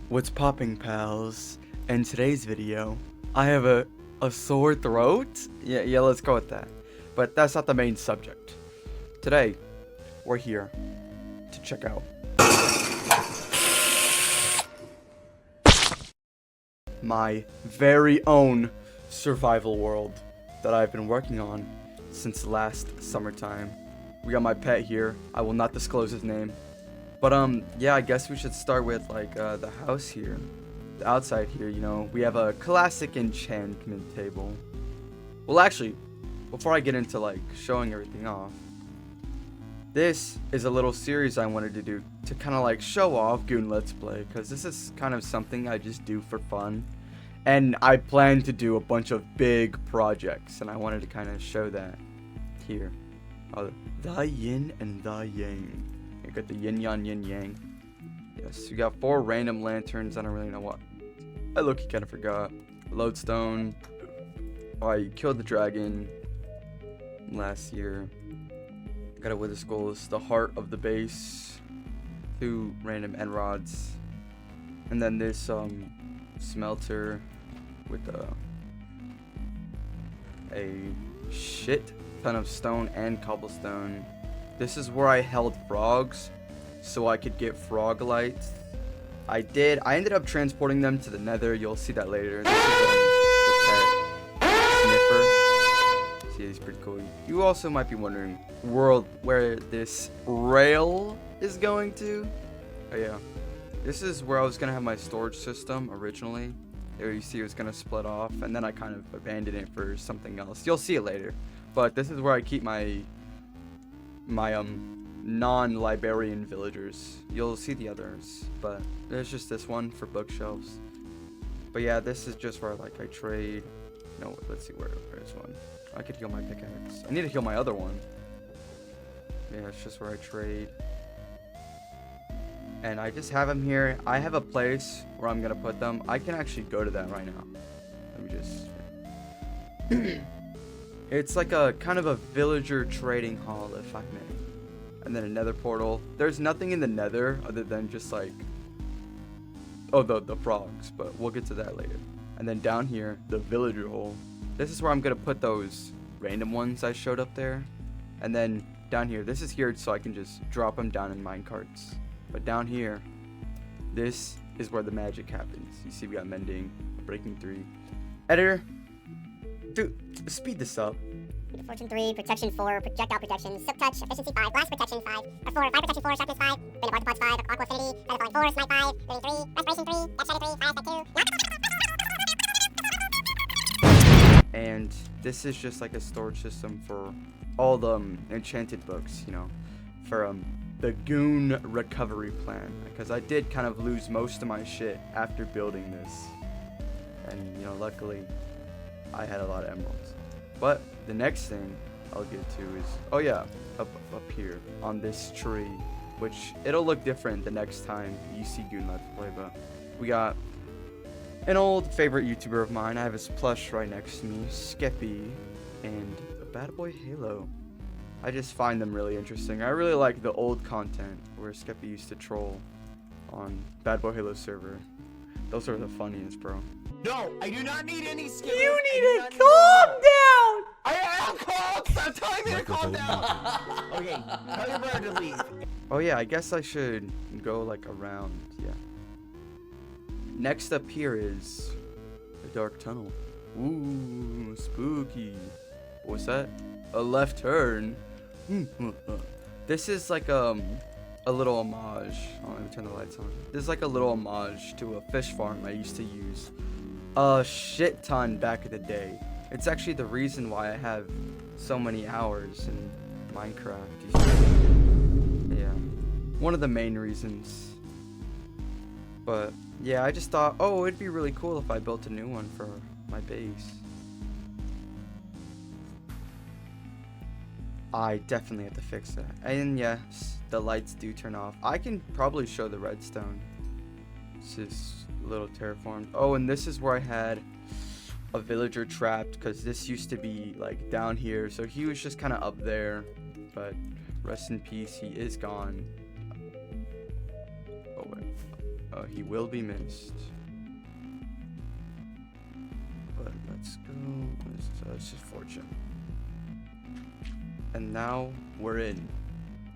What's popping, pals? In today's video, I have a sore throat? Yeah, let's go with that. But that's not the main subject. Today, we're here to check out my very own survival world that I've been working on since last summertime. We got my pet here. I will not disclose his name. But yeah, I guess we should start with like the house here. The outside here, you know, we have a classic enchantment table. Well, actually, before I get into like showing everything off, this is a little series I wanted to do to kind of like show off Goon Let's Play, because this is kind of something I just do for fun. And I plan to do a bunch of big projects, and I wanted to kind of show that here. The yin and the yang. You got the yin yang yin yang. Yes, you got 4 random lanterns. I don't really know what. I look, kind of forgot. Lodestone. Oh, I killed the dragon last year. Got a wither skulls. The heart of the base. 2 random end rods. And then this smelter with a shit ton of stone and cobblestone. This is where I held frogs so I could get frog lights. I ended up transporting them to the nether. You'll see that later. This is the pet sniffer. See, he's pretty cool. You also might be wondering where this rail is going to. Oh yeah. This is where I was going to have my storage system originally. There you see it was going to split off, and then I kind of abandoned it for something else. You'll see it later. But this is where I keep my non-librarian villagers. You'll see the others, but there's just this one for bookshelves. But yeah, this is just where I trade. No, let's see where's one. I could heal my pickaxe. I need to heal my other one. Yeah, it's just where I trade. And I just have them here. I have a place where I'm gonna put them. I can actually go to that right now. Let me just. It's like a kind of a villager trading hall, if I may. And then a nether portal. There's nothing in the nether other than just like, oh, the frogs, but we'll get to that later. And then down here, the villager hole. This is where I'm gonna put those random ones I showed up there. And then down here, this is here so I can just drop them down in minecarts. But down here, this is where the magic happens. You see we got mending, breaking 3. Editor, dude, speed this up. Fortune 3, protection 4, projectile protection, silk touch, efficiency 5, blast protection 5, or 4, fire protection 4, sharpness 5, bend of arthropods 5, aqua affinity, feather falling 4, smite 5, living 3, respiration 3, death shatter 3, fire aspect 2. And this is just like a storage system for all the enchanted books, you know, for the Goon recovery plan, because I did kind of lose most of my shit after building this, and you know, luckily I had a lot of emeralds. But the next thing I'll get to is, oh yeah, up here on this tree, which it'll look different the next time you see Goon Let's Play. But we got an old favorite YouTuber of mine. I have his plush right next to me, Skeppy, and a Bad Boy Halo. I just find them really interesting. I really like the old content where Skeppy used to troll on Bad Boy Halo server. Those are the funniest, bro. No, I do not need any skills. You need to calm down! I am calm! Stop telling me to calm down! Okay, tell your brother to leave. Oh yeah, I guess I should go like around, yeah. Next up here is a dark tunnel. Ooh, spooky. What's that? A left turn? This is like a little homage. Oh, let me turn the lights on. This is like a little homage to a fish farm I used to use a shit ton back in the day. It's actually the reason why I have so many hours in Minecraft. Yeah, one of the main reasons. But yeah, I just thought, oh, it'd be really cool if I built a new one for my base. I definitely have to fix that. And yes, the lights do turn off. I can probably show the redstone. This is a little terraformed. Oh, and this is where I had a villager trapped, because this used to be like down here. So he was just kind of up there. But rest in peace, he is gone. Oh wait. He will be missed. But let's go. It's just fortune. And now we're in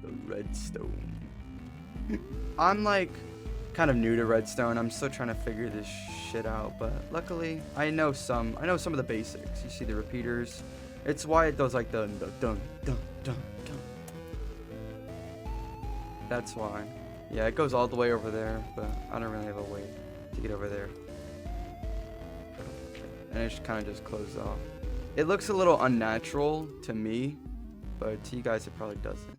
the redstone. I'm like kind of new to redstone. I'm still trying to figure this shit out, but luckily I know some of the basics. You see the repeaters. It's why it does like the dun dun dun dun. That's why. Yeah, it goes all the way over there, but I don't really have a way to get over there. And it just kind of just closed off. It looks a little unnatural to me, but to you guys it probably doesn't.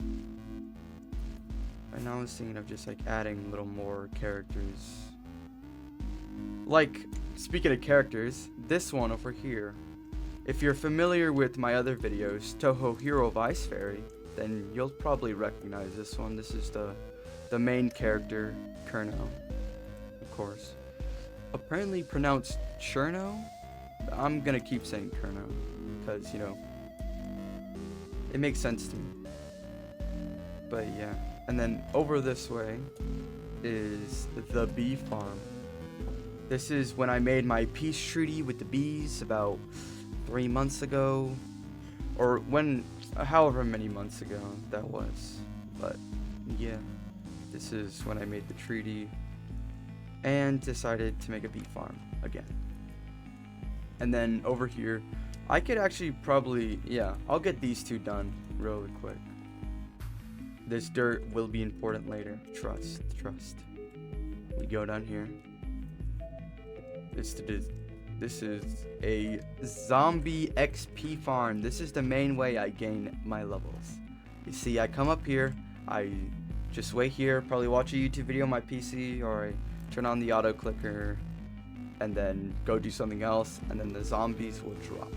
Right now I was thinking of just like adding a little more characters. Like, speaking of characters, this one over here. If you're familiar with my other videos, Toho Hero Vice Fairy, then you'll probably recognize this one. This is the main character, Kurno, of course. Apparently pronounced Cherno. I'm gonna keep saying Kurno, because, you know, it makes sense to me. But yeah, and then over this way is the bee farm. This is when I made my peace treaty with the bees about 3 months ago, or however many months ago that was. But yeah, this is when I made the treaty and decided to make a bee farm again. And then over here, I could actually probably, yeah, I'll get these two done really quick. This dirt will be important later. Trust. We go down here. This is a zombie XP farm. This is the main way I gain my levels. You see, I come up here, I just wait here, probably watch a YouTube video on my PC, or I turn on the auto clicker, and then go do something else, and then the zombies will drop.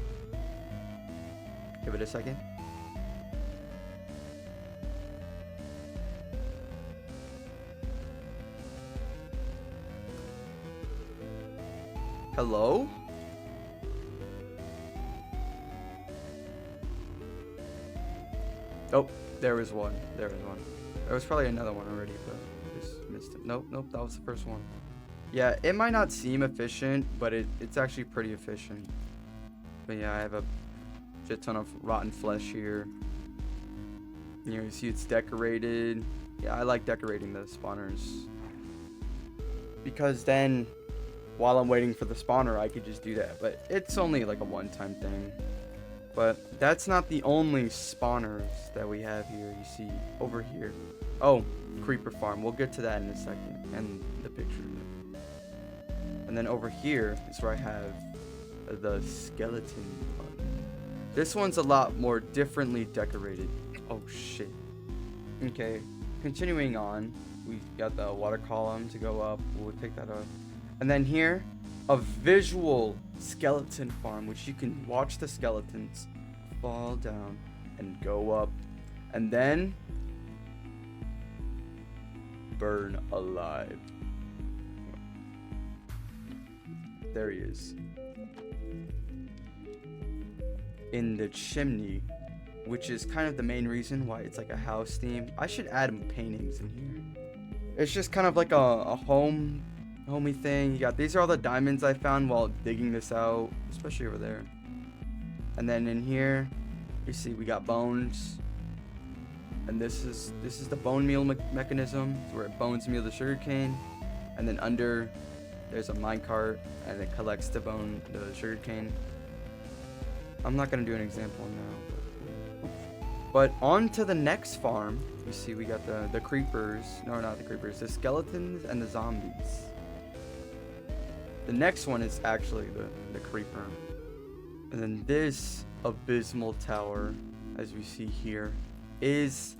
Give it a second. Hello? Oh, there was one. There was probably another one already, but I just missed it. Nope, that was the first one. Yeah, it might not seem efficient, but it's actually pretty efficient. But yeah, I have a shit ton of rotten flesh here. You know, you see it's decorated. Yeah, I like decorating the spawners, because then while I'm waiting for the spawner, I could just do that. But it's only like a one-time thing. But that's not the only spawners that we have here. You see over here. Oh, creeper farm. We'll get to that in a second, and the picture. And then over here is where I have the skeleton one. This one's a lot more differently decorated. Oh shit. Okay, continuing on, we got the water column to go up. We'll pick that up. And then here, a visual skeleton farm, which you can watch the skeletons fall down and go up, and then burn alive. There he is. In the chimney, which is kind of the main reason why it's like a house theme. I should add paintings in here. It's just kind of like a homey thing. You got, these are all the diamonds I found while digging this out, especially over there. And then in here, you see we got bones. And this is the bone meal mechanism, where it bones meal the sugarcane. And then under, there's a minecart, and it collects the sugarcane. I'm not gonna do an example now. But on to the next farm. You see we got the creepers. No, not the creepers. The skeletons and the zombies. The next one is actually the creeper. And then this abysmal tower, as we see here, is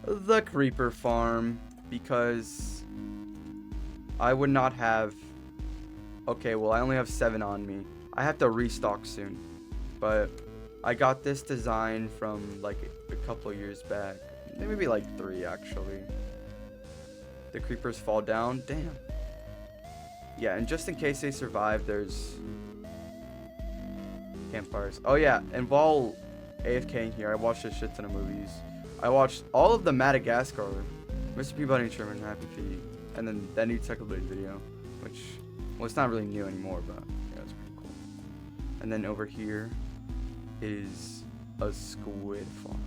the creeper farm, because I would not have... Okay, well, I only have 7 on me. I have to restock soon. But I got this design from like a couple years back. Maybe like 3 actually. The creepers fall down. Damn. Yeah, and just in case they survive, there's campfires. Oh yeah, and while AFKing here, I watched a shit ton of movies. I watched all of the Madagascar, Mr. Peabody and Sherman, Happy Feet, And then that new Tech Blade video, which, well, it's not really new anymore, but yeah, it's pretty cool. And then over here is a squid farm.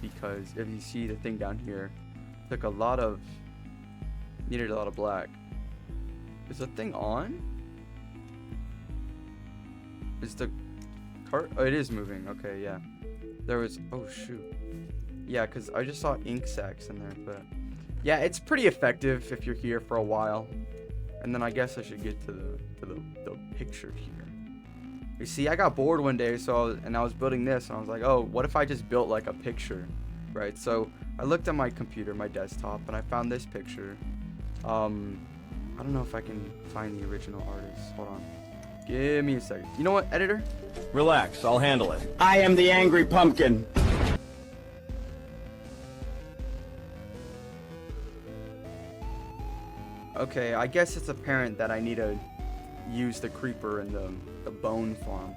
Because if you see the thing down here, needed a lot of black. Is the thing on? Is the cart? Oh, it is moving. Okay, yeah. There was, oh shoot. Yeah, because I just saw ink sacs in there, but yeah, it's pretty effective if you're here for a while. And then I guess I should get to the picture here. You see, I got bored one day, I was building this, and I was like, oh, what if I just built like a picture, right? So I looked at my computer, my desktop, and I found this picture. I don't know if I can find the original artist. Hold on. Give me a second. You know what, editor? Relax, I'll handle it. I am the angry pumpkin. Okay, I guess it's apparent that I need to use the creeper and the bone farm.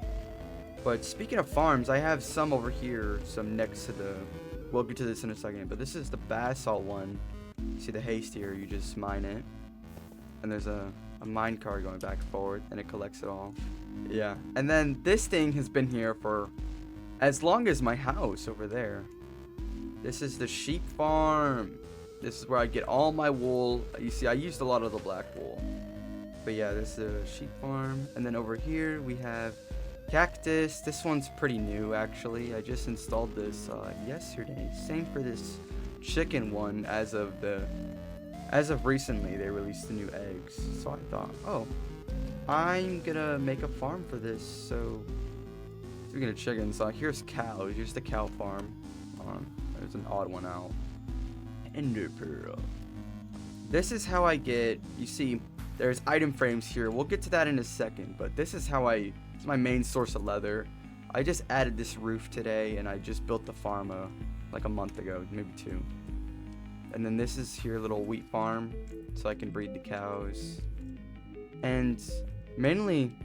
But speaking of farms, I have some over here, some next to the... We'll get to this in a second, but this is the basalt one. See the haste here, you just mine it. And there's a mine cart going back and forward, and it collects it all. Yeah, and then this thing has been here for as long as my house over there. This is the sheep farm. This is where I get all my wool. You see, I used a lot of the black wool. But yeah, this is a sheep farm. And then over here we have cactus. This one's pretty new, actually. I just installed this yesterday. Same for this chicken one. As of recently, they released the new eggs. So I thought, oh, I'm gonna make a farm for this. So speaking of chickens, here's cows. Here's the cow farm. There's an odd one out. Ender pearl. This is how I get, you see, there's item frames here. We'll get to that in a second, but this is how it's my main source of leather. I just added this roof today, and I just built the farm like a month ago, maybe 2. And then this is here, little wheat farm, so I can breed the cows. And mainly,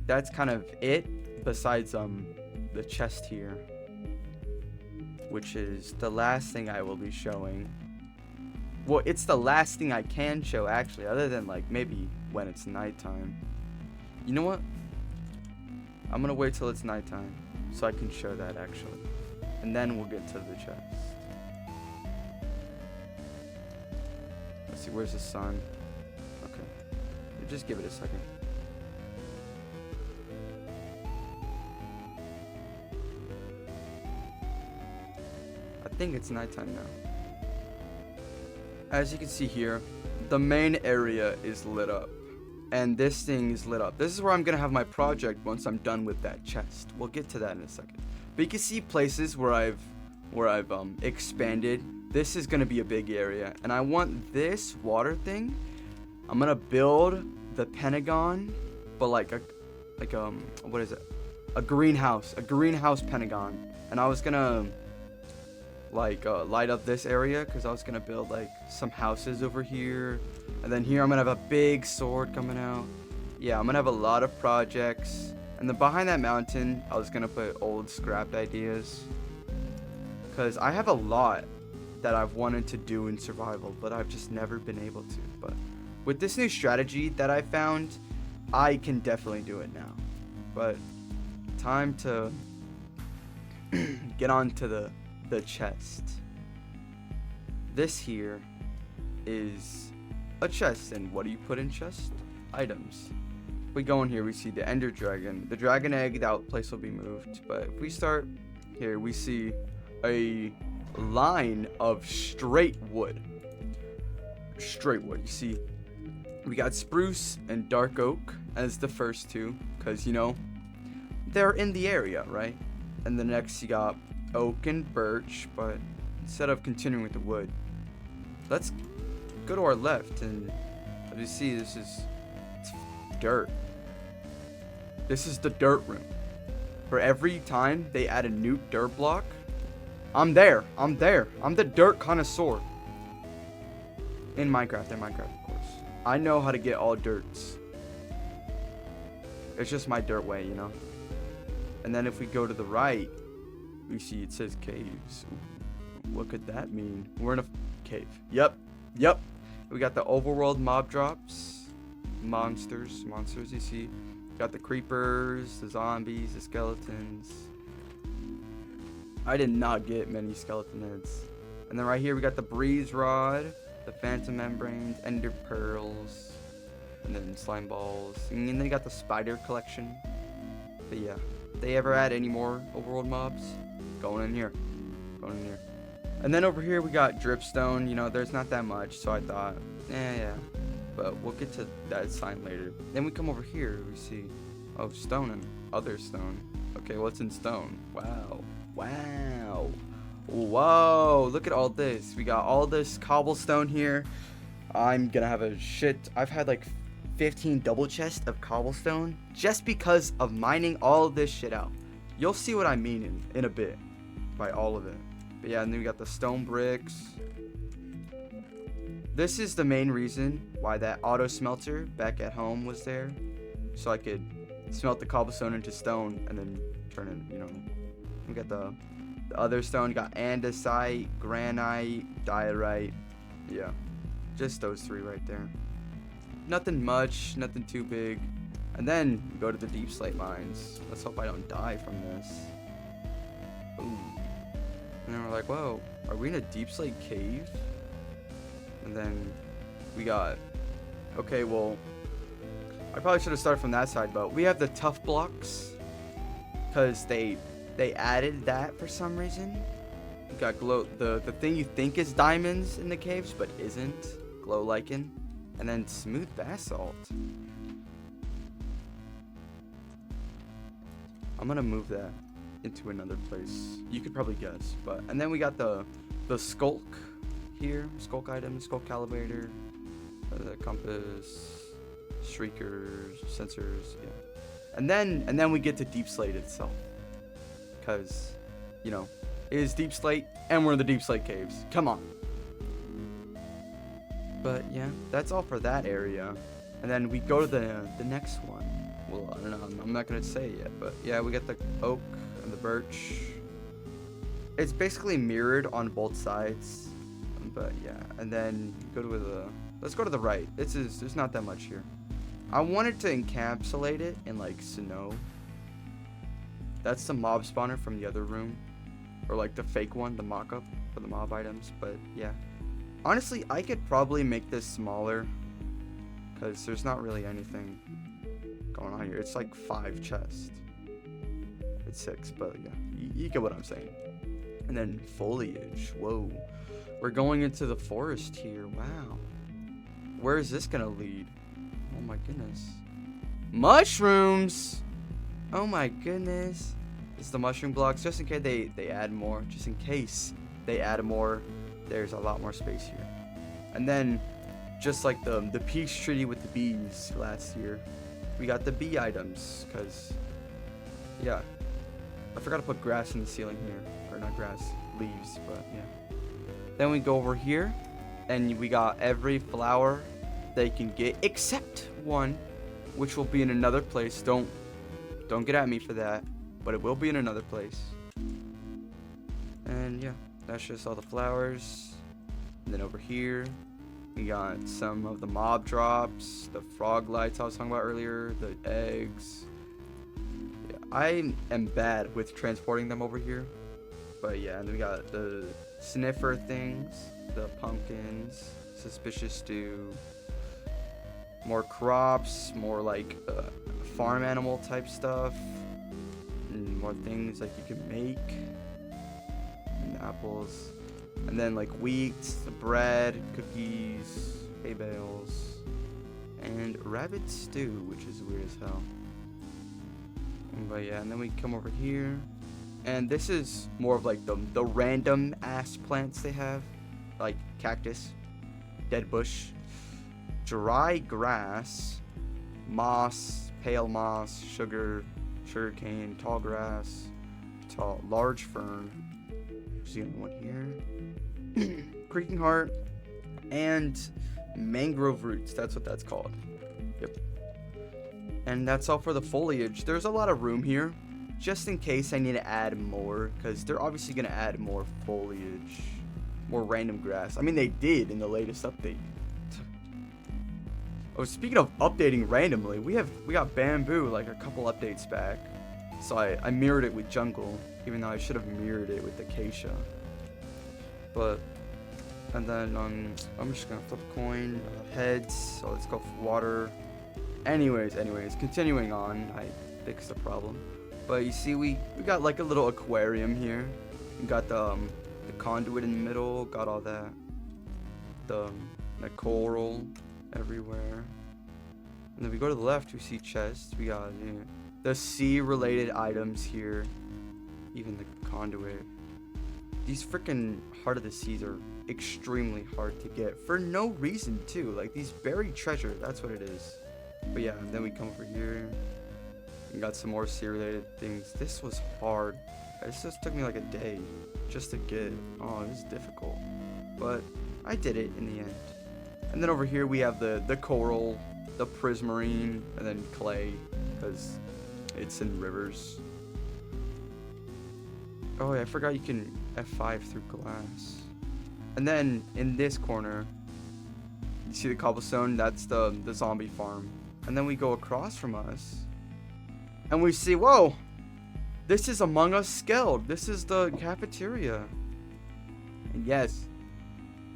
that's kind of it, besides the chest here, which is the last thing I will be showing. Well, it's the last thing I can show, actually, other than like maybe when it's nighttime. You know what? I'm gonna wait till it's nighttime so I can show that, actually, and then we'll get to the chest. Let's see, where's the sun? Okay, just give it a second. I think it's nighttime now. As you can see here, the main area is lit up, and this thing is lit up. This is where I'm gonna have my project once I'm done with that chest. We'll get to that in a second. But you can see places where I've expanded. This is gonna be a big area, and I want this water thing. I'm gonna build the Pentagon, but like what is it? A greenhouse Pentagon, and I was gonna light up this area because I was gonna build like some houses over here, and then here I'm gonna have a big sword coming out. Yeah, I'm gonna have a lot of projects, and then behind that mountain I was gonna put old scrapped ideas because I have a lot that I've wanted to do in survival, but I've just never been able to. But with this new strategy that I found, I can definitely do it now. But time to get on to the chest. This here is a chest, and what do you put in chest? Items. If we go in here, we see the ender dragon, the dragon egg. That place will be moved, but if we start here, we see a line of straight wood. You see, we got spruce and dark oak as the first two, because, you know, they're in the area, right? And the next you got oak and birch, but instead of continuing with the wood, let's go to our left, and as you see, it's dirt. This is the dirt room. For every time they add a new dirt block, I'm there. I'm the dirt connoisseur. In Minecraft, of course. I know how to get all dirts. It's just my dirt way, you know? And then if we go to the right, we see it says caves. Ooh, what could that mean? We're in a cave. Yep. We got the overworld mob drops. Monsters you see. Got the creepers, the zombies, the skeletons. I did not get many skeleton heads. And then right here we got the breeze rod, the phantom membranes, ender pearls, and then slime balls. And then you got the spider collection. But yeah, if they ever add any more overworld mobs, going in here. And then over here we got dripstone. You know, there's not that much, so I thought, yeah. But we'll get to that sign later. Then we come over here, we see, oh, stone and other stone. Okay, what's in stone? Wow. Whoa, look at all this. We got all this cobblestone here. I'm gonna have I've had like 15 double chests of cobblestone just because of mining all of this shit out. You'll see what I mean in a bit by all of it. But yeah, and then we got the stone bricks. This is the main reason why that auto smelter back at home was there. So I could smelt the cobblestone into stone and then turn it, you know. We got the other stone. You got andesite, granite, diorite. Yeah, just those three right there. Nothing much, nothing too big. And then we go to the deep slate mines. Let's hope I don't die from this. Ooh. And then we're like, whoa, are we in a deep slate cave? And then we got, okay, well, I probably should have started from that side, but we have the tough blocks because they added that for some reason. We got the thing you think is diamonds in the caves but isn't, glow lichen, and then smooth basalt. I'm gonna move that into another place. You could probably guess, but and then we got the skulk here, skulk item, skulk calibrator, the compass, shriekers, sensors, yeah. And then we get to deep slate itself, because you know it is deep slate and we're in the deep slate caves. Come on. But yeah, that's all for that area, and then we go to the next one. Well, I don't know. I'm not gonna say it yet, but yeah, we got the oak and the birch. It's basically mirrored on both sides, but yeah. And then go to let's go to the right. There's not that much here. I wanted to encapsulate it in like snow. That's the mob spawner from the other room, or like the fake one, the mock-up for the mob items. But yeah, honestly, I could probably make this smaller, because there's not really anything going on here. It's like 5 chests. It's 6, but yeah, you get what I'm saying. And then foliage. Whoa, we're going into the forest here. Wow, where is this gonna lead? Oh my goodness, mushrooms. Oh my goodness, it's the mushroom blocks. Just in case they add more. Just in case they add more, there's a lot more space here. And then, just like the peace treaty with the bees last year, we got the bee items, because, yeah. I forgot to put grass in the ceiling here. Or not grass, leaves, but yeah. Then we go over here, and we got every flower they can get, except one, which will be in another place. Don't get at me for that, but it will be in another place. And yeah, that's just all the flowers. And then over here, we got some of the mob drops, the frog lights I was talking about earlier, the eggs. Yeah, I am bad with transporting them over here. But yeah, and then we got the sniffer things, the pumpkins, suspicious stew, more crops, more like farm animal type stuff, and more things like you can make, and apples. And then like wheat, the bread, cookies, hay bales, and rabbit stew, which is weird as hell. But yeah, and then we come over here, and this is more of like the random ass plants they have, like cactus, dead bush, dry grass, moss, pale moss, sugar cane, tall grass, large fern, which is the only one here. Creaking heart, and mangrove roots. That's what that's called. Yep. And that's all for the foliage. There's a lot of room here, just in case I need to add more, because they're obviously going to add more foliage, more random grass. I mean, they did in the latest update. Oh, speaking of updating randomly, we got bamboo like a couple updates back. So I mirrored it with jungle, even though I should have mirrored it with acacia. But, and then I'm just gonna flip a coin, heads, so let's go for water. Anyways, continuing on, I fixed the problem. But you see, we got like a little aquarium here. We got the conduit in the middle, got all that. The coral everywhere. And then we go to the left, we see chests. We got the sea-related items here. Even the conduit. These freaking Heart of the Seas are extremely hard to get for no reason too. Like these buried treasure, that's what it is. But yeah, and then we come over here. We got some more sea-related things. This was hard. This just took me like a day just to get. Oh, this is difficult. But I did it in the end. And then over here we have the coral, the prismarine, and then clay, because it's in rivers. Oh yeah, I forgot you can F5 through glass. And then in this corner, you see the cobblestone, that's the zombie farm. And then we go across from us, and we see, whoa, this is Among Us Skeld. This is the cafeteria. And yes,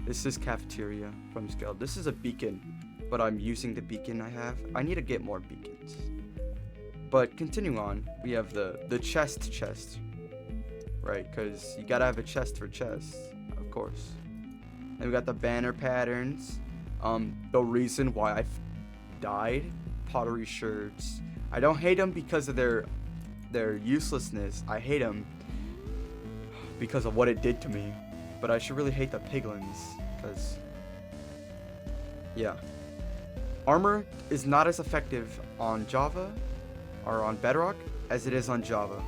this is cafeteria from Skeld. This is a beacon, but I'm using the beacon I have. I need to get more beacons. But continuing on, we have the chest, right? Because you gotta have a chest for chests, of course. And we got the banner patterns. The reason why I died, pottery shards. I don't hate them because of their uselessness. I hate them because of what it did to me. But I should really hate the piglins, because yeah, armor is not as effective on Java or on Bedrock as it is on Java.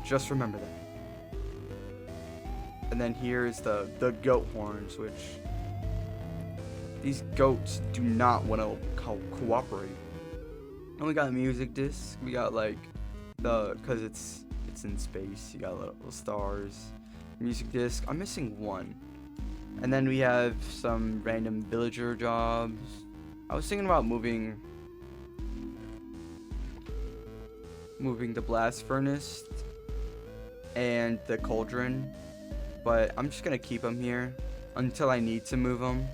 Just remember that. And then here is the goat horns, which these goats do not want to cooperate. And we got a music disc. We got like because it's in space. You got little stars. Music disc. I'm missing one. And then we have some random villager jobs. I was thinking about moving the blast furnace and the cauldron, but I'm just gonna keep them here until I need to move them.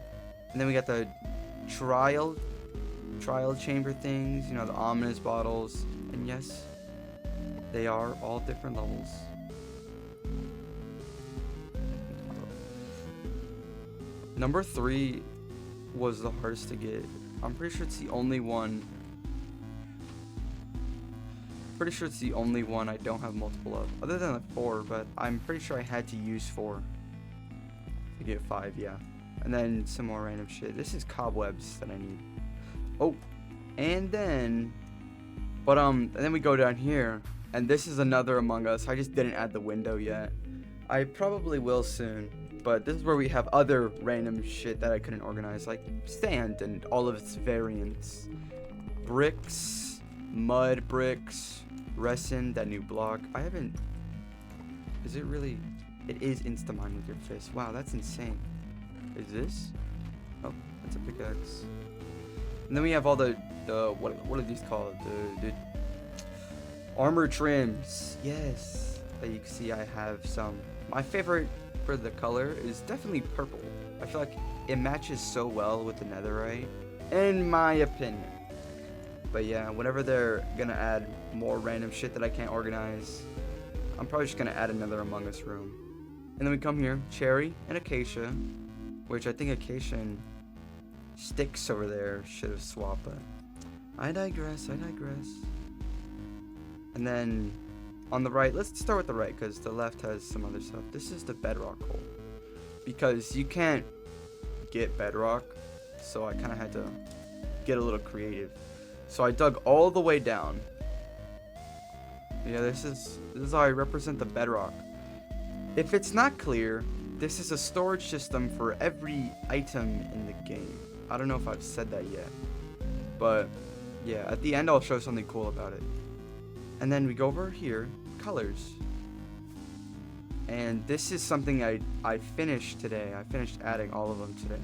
And then we got the trial chamber things, you know, the ominous bottles, and yes, they are all different levels. Number 3 was the hardest to get. I'm pretty sure it's the only one. I don't have multiple of, other than the 4, but I'm pretty sure I had to use 4 to get 5, yeah. And then some more random shit. This is cobwebs that I need. Oh, and then we go down here, and this is another Among Us. I just didn't add the window yet. I probably will soon. But this is where we have other random shit that I couldn't organize, like sand and all of its variants. Bricks, mud bricks, resin, that new block. Is it really? It is insta-mine with your fist. Wow, that's insane. Is this? Oh, that's a pickaxe. And then we have all the what are these called? The armor trims. Yes. That you can see I have some. My favorite for the color is definitely purple. I feel like it matches so well with the netherite, in my opinion. But yeah, whenever they're gonna add more random shit that I can't organize, I'm probably just gonna add another Among Us room. And then we come here, cherry and acacia, which I think acacia and sticks over there should have swapped, but I digress. And then on the right, let's start with the right, because the left has some other stuff. This is the bedrock hole, because you can't get bedrock, so I kind of had to get a little creative. So I dug all the way down. Yeah, this is how I represent the bedrock. If it's not clear, this is a storage system for every item in the game. I don't know if I've said that yet, but yeah, at the end I'll show something cool about it. And then we go over here, colors. And this is something I finished today. I finished adding all of them today.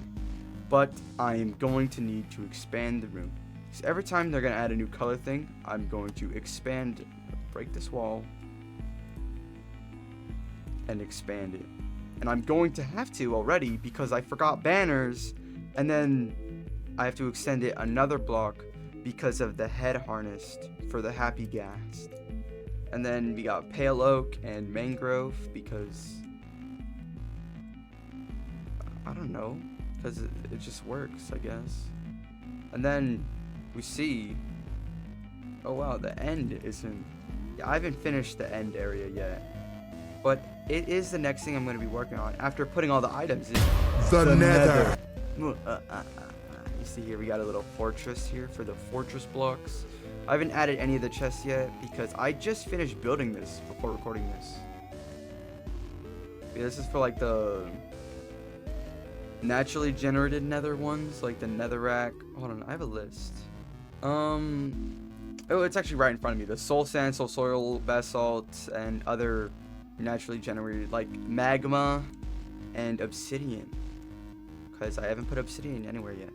but I am going to need to expand the room. So every time they're going to add a new color thing, I'm going to expand, break this wall, and expand it. And I'm going to have to already because I forgot banners, and then I have to extend it another block because of the head harness for the happy gas. And then we got pale oak and mangrove because I don't know, because it just works, I guess. And then we see, oh wow, the end isn't, I haven't finished the end area yet, but it is the next thing I'm going to be working on after putting all the items in. The Nether. You see here, we got a little fortress here for the fortress blocks. I haven't added any of the chests yet because I just finished building this before recording this. Yeah, this is for like the naturally generated nether ones, like the netherrack. Hold on, I have a list. Oh, it's actually right in front of me. The soul sand, soul soil, basalt, and other naturally generated like magma and obsidian. Because I haven't put obsidian anywhere yet.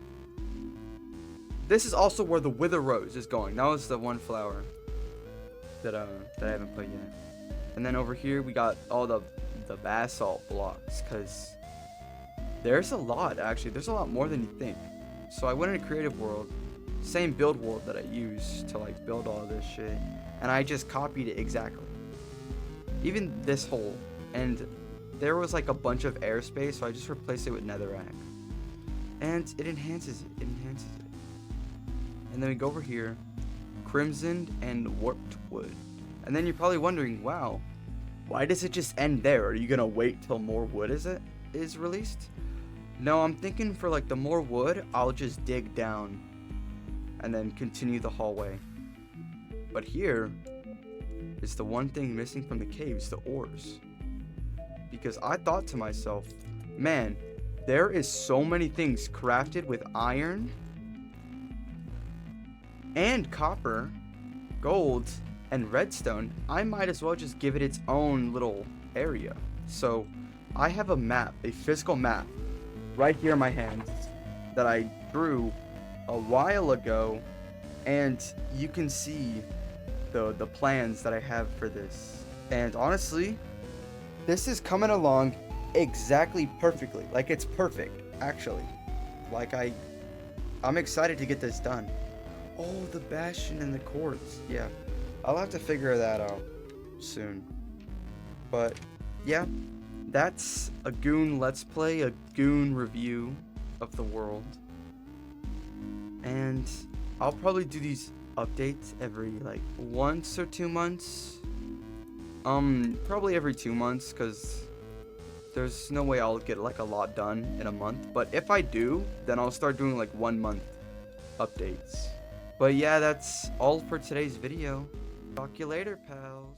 This is also where the wither rose is going. That was the one flower that I haven't put yet. And then over here we got all the basalt blocks, because there's a lot actually. There's a lot more than you think. So I went in a creative world, same build world that I used to like build all this shit, and I just copied it exactly. Even this hole, and there was like a bunch of airspace, so I just replaced it with netherrack, and it enhances it. And then we go over here, crimsoned and warped wood. And then you're probably wondering, wow, why does it just end there? Are you gonna wait till more wood is released? No, I'm thinking for like the more wood, I'll just dig down and then continue the hallway. But here is the one thing missing from the caves, the ores. Because I thought to myself, man, there is so many things crafted with iron and copper, gold, and redstone. I might as well just give it its own little area. So I have a map, a physical map, right here in my hands that I drew a while ago, and you can see the plans that I have for this. And honestly, this is coming along exactly perfectly. Like, it's perfect, actually. Like, I'm excited to get this done. Oh, the bastion and the quartz. Yeah, I'll have to figure that out soon. But yeah, that's a Goon Let's Play, a Goon review of the world. And I'll probably do these updates every like once or 2 months. Probably every 2 months, because there's no way I'll get like a lot done in a month. But if I do, then I'll start doing like 1 month updates. But yeah, that's all for today's video. Talk to you later, pals.